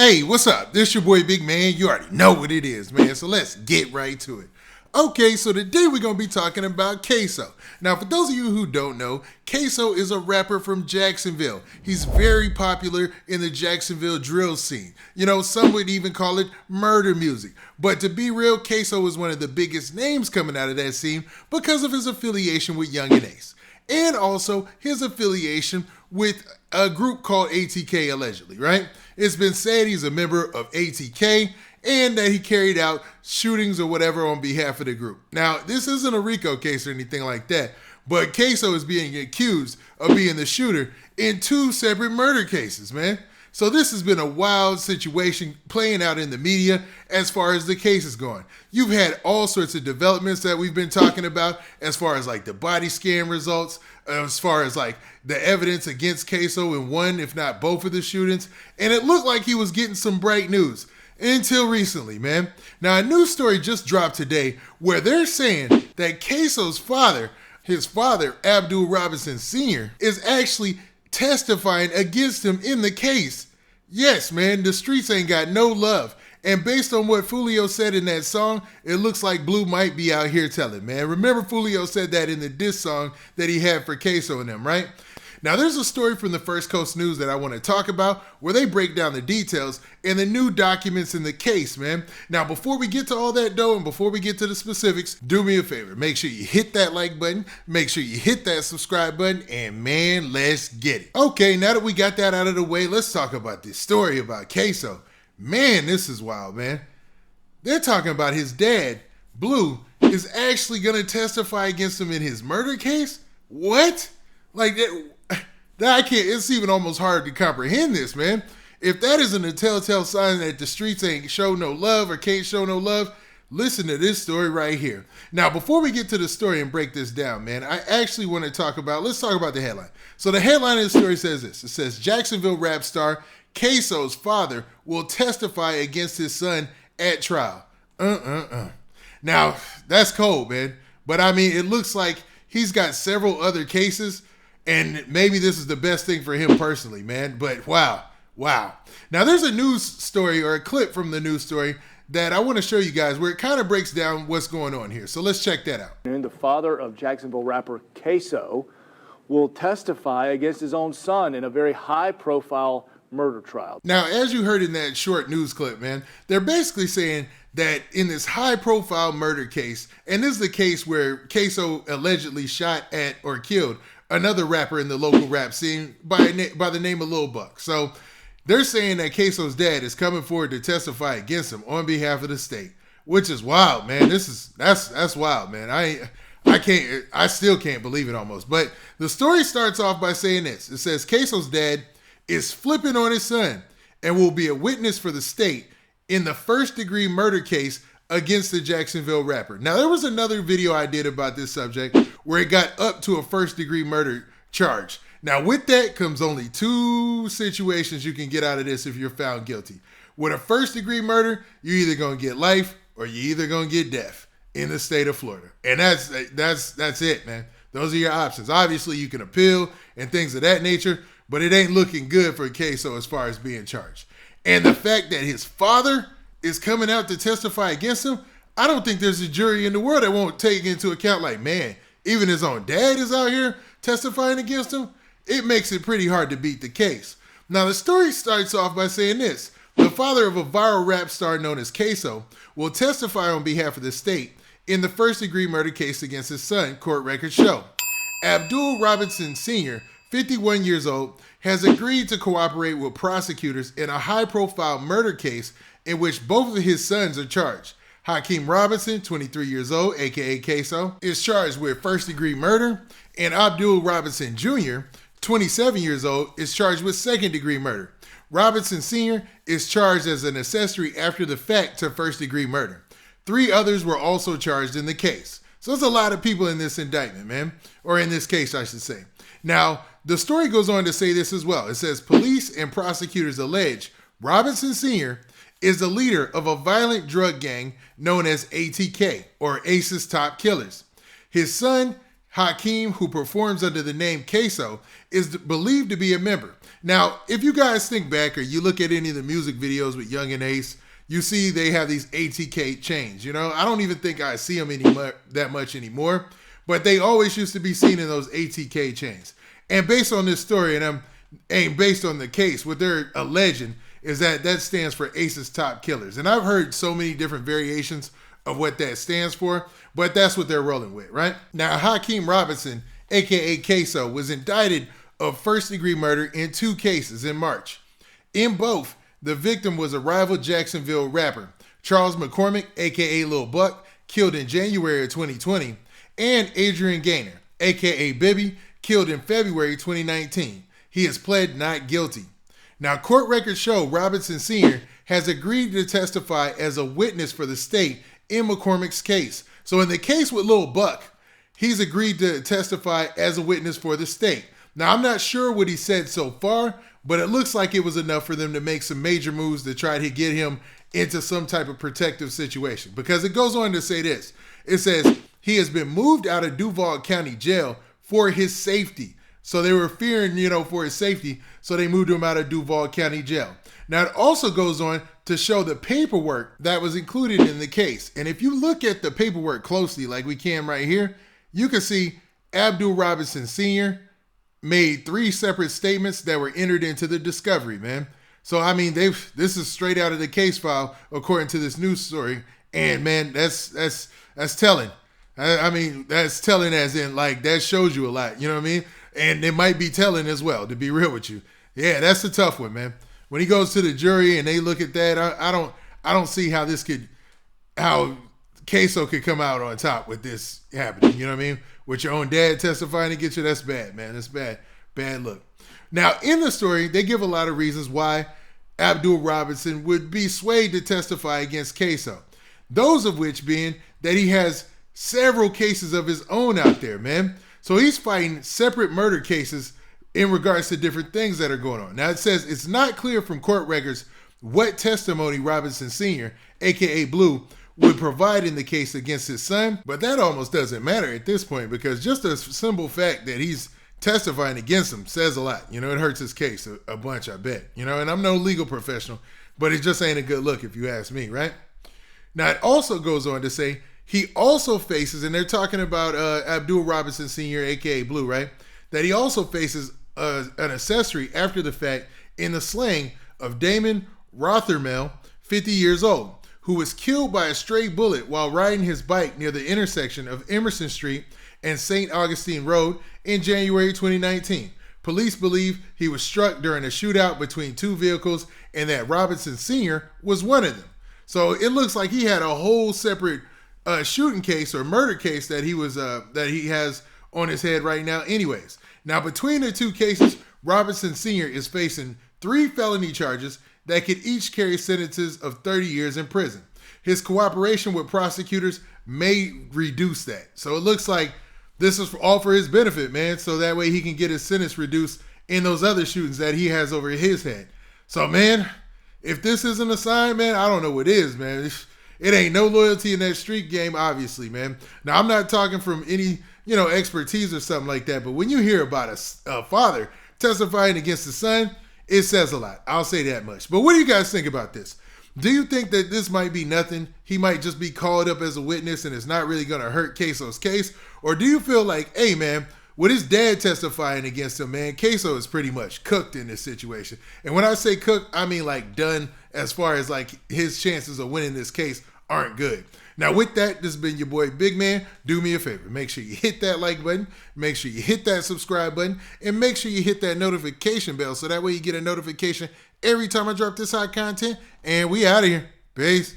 Hey, what's up? This your boy Big Man. You already know what it is, man. So let's get right to it. Okay, so today we're going to be talking about Ksoo. Now, for those of you who don't know, Ksoo is a rapper from Jacksonville. He's very popular in the Jacksonville drill scene. You know, some would even call it murder music. But to be real, Ksoo is one of the biggest names coming out of that scene because of his affiliation with Young and Ace. And also his affiliation with a group called ATK, allegedly, right? It's been said he's a member of ATK and that he carried out shootings or whatever on behalf of the group. Now, this isn't a RICO case or anything like that, but Ksoo is being accused of being the shooter in two separate murder cases, man. So this has been a wild situation playing out in the media as far as the case is going. You've had all sorts of developments that we've been talking about as far as like the body scan results, as far as like the evidence against Ksoo in one, if not both of the shootings. And it looked like he was getting some bright news until recently, man. Now, a news story just dropped today where they're saying that Ksoo's father, his father, Abdul Robinson Sr, is actually testifying against him in the case. Yes, man, the streets ain't got no love. And based on what Foolio said in that song, it looks like Blue might be out here telling, man. Remember Foolio said that in the diss song that he had for Ksoo and them, right? Now, there's a story from the First Coast News that I want to talk about where they break down the details and the new documents in the case, man. Now, before we get to all that, though, and before we get to the specifics, do me a favor. Make sure you hit that like button. Make sure you hit that subscribe button. And, man, let's get it. Okay, now that we got that out of the way, let's talk about this story about Ksoo. Man, this is wild, man. They're talking about his dad, Blue, is actually going to testify against him in his murder case? What? Like that... I can't, it's even almost hard to comprehend this, man. If that isn't a telltale sign that the streets ain't show no love or can't show no love, listen to this story right here. Now, before we get to the story and break this down, man, I actually want to let's talk about the headline. So the headline of the story says this. It says, Jacksonville rap star Ksoo's father will testify against his son at trial. Now, that's cold, man. But I mean, it looks like he's got several other cases. And maybe this is the best thing for him personally, man. But wow. Now, there's a news story or a clip from the news story that I want to show you guys where it kind of breaks down what's going on here. So let's check that out. And the father of Jacksonville rapper Ksoo will testify against his own son in a very high-profile murder trial. Now, as you heard in that short news clip, man, they're basically saying that in this high-profile murder case, and this is the case where Ksoo allegedly shot at or killed another rapper in the local rap scene by the name of Lil Buck. So they're saying that Ksoo's dad is coming forward to testify against him on behalf of the state, which is wild, man. That's wild, man. I still can't believe it almost. But the story starts off by saying this. It says Ksoo's dad is flipping on his son and will be a witness for the state in the first-degree murder case against the Jacksonville rapper. Now, there was another video I did about this subject where it got up to a first-degree murder charge. Now, with that comes only two situations you can get out of this if you're found guilty. With a first-degree murder, you're either going to get life or you're either going to get death in the state of Florida. And that's it, man. Those are your options. Obviously, you can appeal and things of that nature, but it ain't looking good for Ksoo as far as being charged. And the fact that his father is coming out to testify against him, I don't think there's a jury in the world that won't take into account, like, man, even his own dad is out here testifying against him. It makes it pretty hard to beat the case. Now, the story starts off by saying this. The father of a viral rap star known as Ksoo will testify on behalf of the state in the first-degree murder case against his son, court records show. Abdul Robinson Sr, 51 years old, has agreed to cooperate with prosecutors in a high-profile murder case in which both of his sons are charged. Hakeem Robinson, 23 years old, aka Ksoo, is charged with first-degree murder, and Abdul Robinson Jr., 27 years old, is charged with second-degree murder. Robinson Sr. is charged as an accessory after the fact to first-degree murder. 3 others were also charged in the case. So there's a lot of people in this indictment, man, or in this case, I should say. Now, the story goes on to say this as well. It says, police and prosecutors allege Robinson Sr. is the leader of a violent drug gang known as ATK, or Ace's Top Killers. His son, Hakeem, who performs under the name Ksoo, is believed to be a member. Now, if you guys think back or you look at any of the music videos with Young and Ace, you see they have these ATK chains. You know, I don't even think I see them that much anymore, but they always used to be seen in those ATK chains. And based on this story, and based on the case, what they're alleging is that stands for Ace's Top Killers. And I've heard so many different variations of what that stands for, but that's what they're rolling with, right? Now, Hakeem Robinson, aka Ksoo, was indicted of first-degree murder in 2 cases in March. In both, the victim was a rival Jacksonville rapper, Charles McCormick, aka Lil Buck, killed in January of 2020, and Adrian Gaynor, aka Bibby, killed in February 2019. He has pled not guilty. Now, court records show Robinson Sr. has agreed to testify as a witness for the state in McCormick's case. So in the case with Lil Buck, he's agreed to testify as a witness for the state. Now, I'm not sure what he said so far, but it looks like it was enough for them to make some major moves to try to get him into some type of protective situation. Because it goes on to say this. It says, he has been moved out of Duval County Jail for his safety. So they were fearing, for his safety, so they moved him out of Duval County Jail. Now, it also goes on to show the paperwork that was included in the case. And if you look at the paperwork closely, like we can right here, you can see Abdul Robinson Sr. made 3 separate statements that were entered into the discovery, man. So, I mean, this is straight out of the case file, according to this news story. And, man, that's telling. I mean, that's telling as in, like, that shows you a lot, you know what I mean? And it might be telling as well, to be real with you. Yeah, that's a tough one, man. When he goes to the jury and they look at that, I don't see how Ksoo could come out on top with this happening. You know what I mean? With your own dad testifying against you, that's bad, man. That's bad look. Now, in the story, they give a lot of reasons why Abdul Robinson would be swayed to testify against Ksoo. Those of which being that he has several cases of his own out there, man. So he's fighting separate murder cases in regards to different things that are going on. Now, it says it's not clear from court records what testimony Robinson Sr., aka Blue, would provide in the case against his son, but that almost doesn't matter at this point because just the simple fact that he's testifying against him says a lot. It hurts his case a bunch, I bet. And I'm no legal professional, but it just ain't a good look if you ask me, right? Now, it also goes on to say he also faces, and they're talking about Abdul Robinson Sr., aka Blue, right? That he also faces an accessory after the fact in the slaying of Damon Rothermel, 50 years old, who was killed by a stray bullet while riding his bike near the intersection of Emerson Street and St. Augustine Road in January 2019. Police believe he was struck during a shootout between 2 vehicles and that Robinson Sr. was one of them. So it looks like he had a whole separate shooting case or murder case that he has on his head right now anyways. Now, between the 2 cases, Robinson Sr. is facing 3 felony charges that could each carry sentences of 30 years in prison. His cooperation with prosecutors may reduce that. So it looks like this is all for his benefit, man, so that way he can get his sentence reduced in those other shootings that he has over his head. So, man, if this isn't a sign, man, I don't know what is, man. It ain't no loyalty in that street game, obviously, man. Now, I'm not talking from any, expertise or something like that, but when you hear about a father testifying against the son, it says a lot. I'll say that much. But what do you guys think about this? Do you think that this might be nothing? He might just be called up as a witness and it's not really going to hurt Ksoo's case? Or do you feel like, hey, man, with his dad testifying against him, man, Ksoo is pretty much cooked in this situation. And when I say cooked, I mean like done as far as like his chances of winning this case aren't good. Now, with that, this has been your boy Big Man. Do me a favor. Make sure you hit that like button. Make sure you hit that subscribe button. And make sure you hit that notification bell so that way you get a notification every time I drop this hot content. And we out of here. Peace.